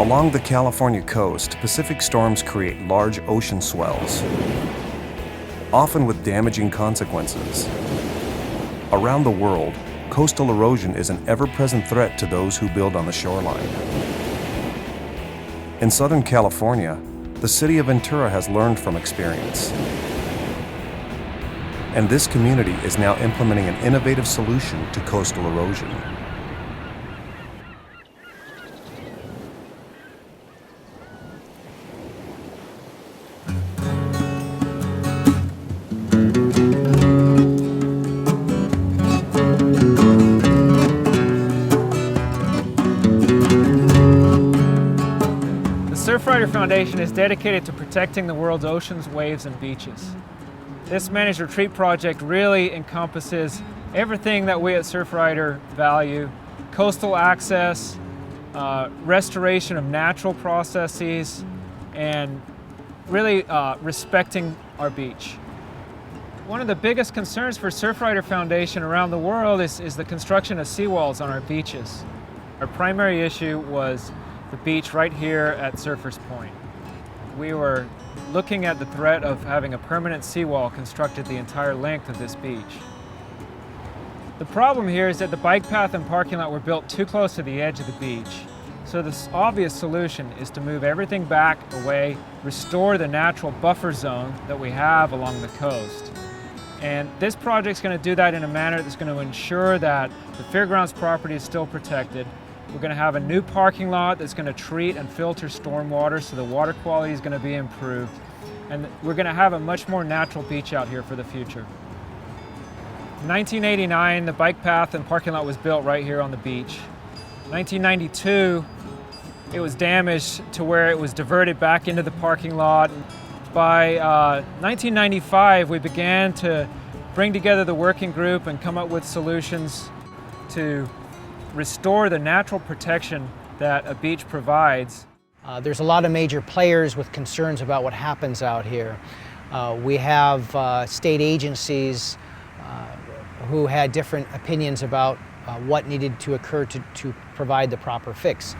Along the California coast, Pacific storms create large ocean swells, often with damaging consequences. Around the world, coastal erosion is an ever-present threat to those who build on the shoreline. In Southern California, the city of Ventura has learned from experience. And this community is now implementing an innovative solution to coastal erosion. The Surfrider Foundation is dedicated to protecting the world's oceans, waves, and beaches. This managed retreat project really encompasses everything that we at Surfrider value: coastal access, restoration of natural processes, and really respecting our beach. One of the biggest concerns for Surfrider Foundation around the world is the construction of seawalls on our beaches. Our primary issue was the beach right here at Surfers Point. We were looking at the threat of having a permanent seawall constructed the entire length of this beach. The problem here is that the bike path and parking lot were built too close to the edge of the beach. So the obvious solution is to move everything back away, restore the natural buffer zone that we have along the coast. And this project's going to do that in a manner that's going to ensure that the fairgrounds property is still protected. We're going to have a new parking lot that's going to treat and filter stormwater, so the water quality is going to be improved. And we're going to have a much more natural beach out here for the future. In 1989, the bike path and parking lot was built right here on the beach. 1992, it was damaged to where it was diverted back into the parking lot. By 1995, we began to bring together the working group and come up with solutions to restore the natural protection that a beach provides. There's a lot of major players with concerns about what happens out here. We have state agencies who had different opinions about what needed to occur to provide the proper fix.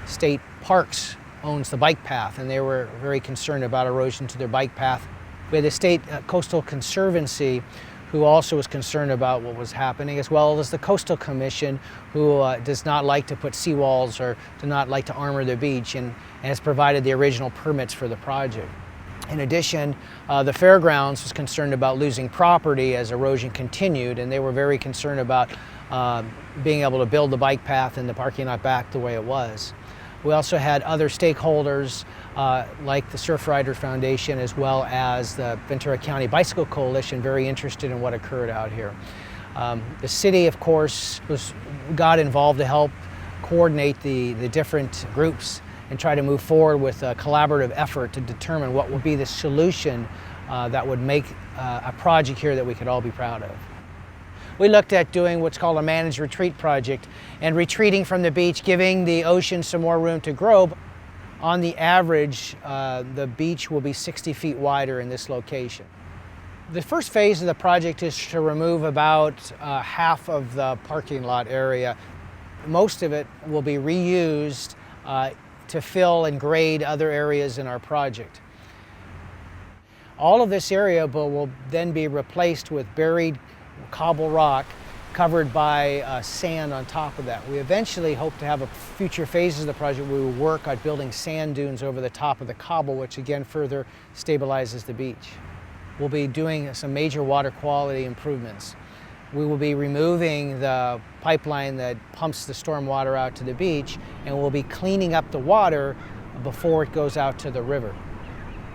State Parks owns the bike path, and they were very concerned about erosion to their bike path. We had the State Coastal Conservancy, who also was concerned about what was happening, as well as the Coastal Commission, who does not like to put seawalls or do not like to armor the beach, and has provided the original permits for the project. In addition, the fairgrounds was concerned about losing property as erosion continued, and they were very concerned about being able to build the bike path and the parking lot back the way it was. We also had other stakeholders like the Surfrider Foundation, as well as the Ventura County Bicycle Coalition, very interested in what occurred out here. The city, of course, got involved to help coordinate the different groups and try to move forward with a collaborative effort to determine what would be the solution that would make a project here that we could all be proud of. We looked at doing what's called a managed retreat project and retreating from the beach, giving the ocean some more room to grow. On the average, the beach will be 60 feet wider in this location. The first phase of the project is to remove about half of the parking lot area. Most of it will be reused to fill and grade other areas in our project. All of this area will then be replaced with buried cobble rock covered by sand on top of that. We eventually hope to have a future phases of the project where we will work on building sand dunes over the top of the cobble, which again further stabilizes the beach. We'll be doing some major water quality improvements. We will be removing the pipeline that pumps the storm water out to the beach, and we'll be cleaning up the water before it goes out to the river.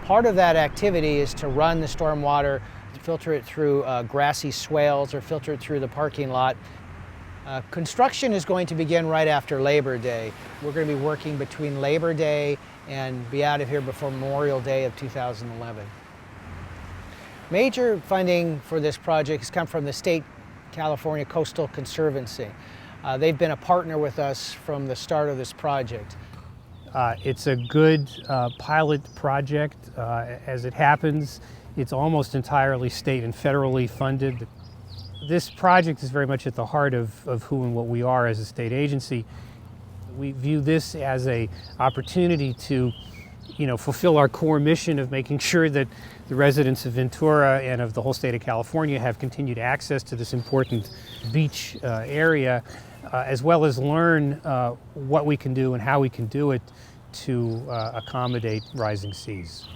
Part of that activity is to run the storm water, filter it through grassy swales or filter it through the parking lot. Construction is going to begin right after Labor Day. We're going to be working between Labor Day and be out of here before Memorial Day of 2011. Major funding for this project has come from the State California Coastal Conservancy. They've been a partner with us from the start of this project. It's a good pilot project. As it happens, it's almost entirely state and federally funded. This project is very much at the heart of who and what we are as a state agency. We view this as an opportunity to fulfill our core mission of making sure that the residents of Ventura and of the whole state of California have continued access to this important beach area, as well as learn what we can do and how we can do it to accommodate rising seas.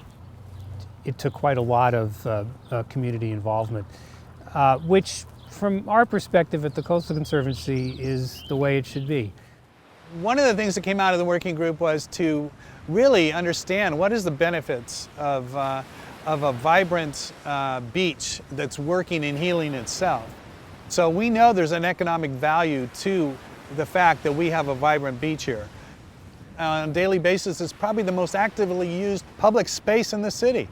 It took quite a lot of community involvement, which from our perspective at the Coastal Conservancy is the way it should be. One of the things that came out of the working group was to really understand what is the benefits of a vibrant beach that's working and healing itself. So we know there's an economic value to the fact that we have a vibrant beach here. On a daily basis, it's probably the most actively used public space in the city.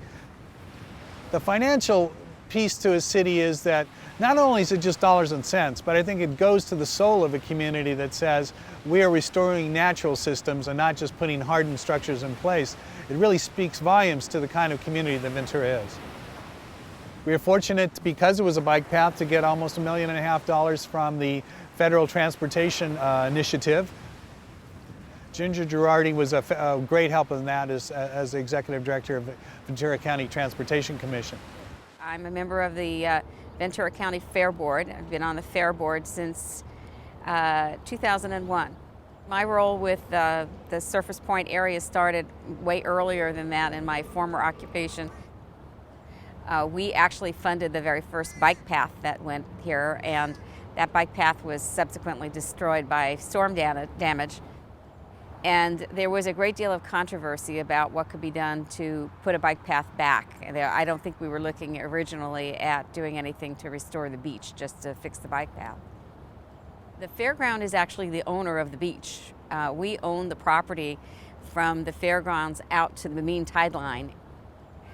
The financial piece to a city is that not only is it just dollars and cents, but I think it goes to the soul of a community that says we are restoring natural systems and not just putting hardened structures in place. It really speaks volumes to the kind of community that Ventura is. We are fortunate, because it was a bike path, to get almost $1.5 million from the Federal Transportation Initiative. Ginger Girardi was a great help in that as the Executive Director of the Ventura County Transportation Commission. I'm a member of the Ventura County Fair Board. I've been on the Fair Board since 2001. My role with the Surface Point area started way earlier than that in my former occupation. We actually funded the very first bike path that went here, and that bike path was subsequently destroyed by storm damage. And there was a great deal of controversy about what could be done to put a bike path back. I don't think we were looking originally at doing anything to restore the beach, just to fix the bike path. The fairground is actually the owner of the beach. We own the property from the fairgrounds out to the mean tide line.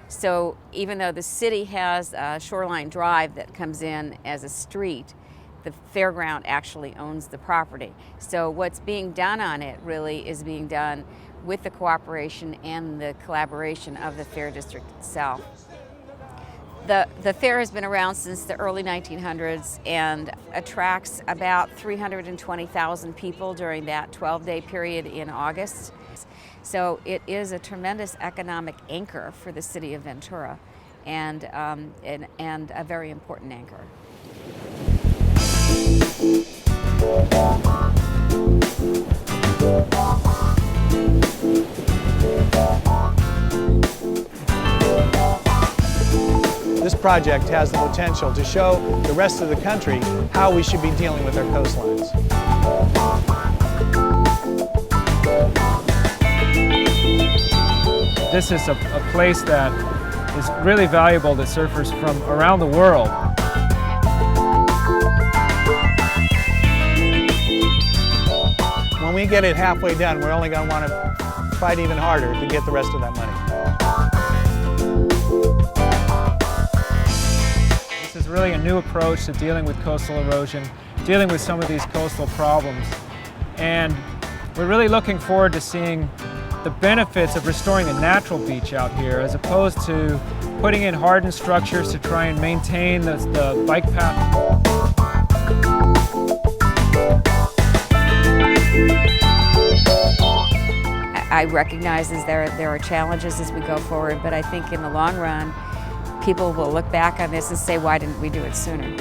So even though the city has a shoreline drive that comes in as a street, the fairground actually owns the property. So what's being done on it really is being done with the cooperation and the collaboration of the Fair District itself. The fair has been around since the early 1900s and attracts about 320,000 people during that 12-day period in August. So it is a tremendous economic anchor for the city of Ventura, and a very important anchor. This project has the potential to show the rest of the country how we should be dealing with our coastlines. This is a place that is really valuable to surfers from around the world. When we get it halfway done, we're only going to want to fight even harder to get the rest of that money. This is really a new approach to dealing with coastal erosion, dealing with some of these coastal problems. And we're really looking forward to seeing the benefits of restoring the natural beach out here, as opposed to putting in hardened structures to try and maintain the bike path. I recognize there are challenges as we go forward, but I think in the long run, people will look back on this and say, why didn't we do it sooner?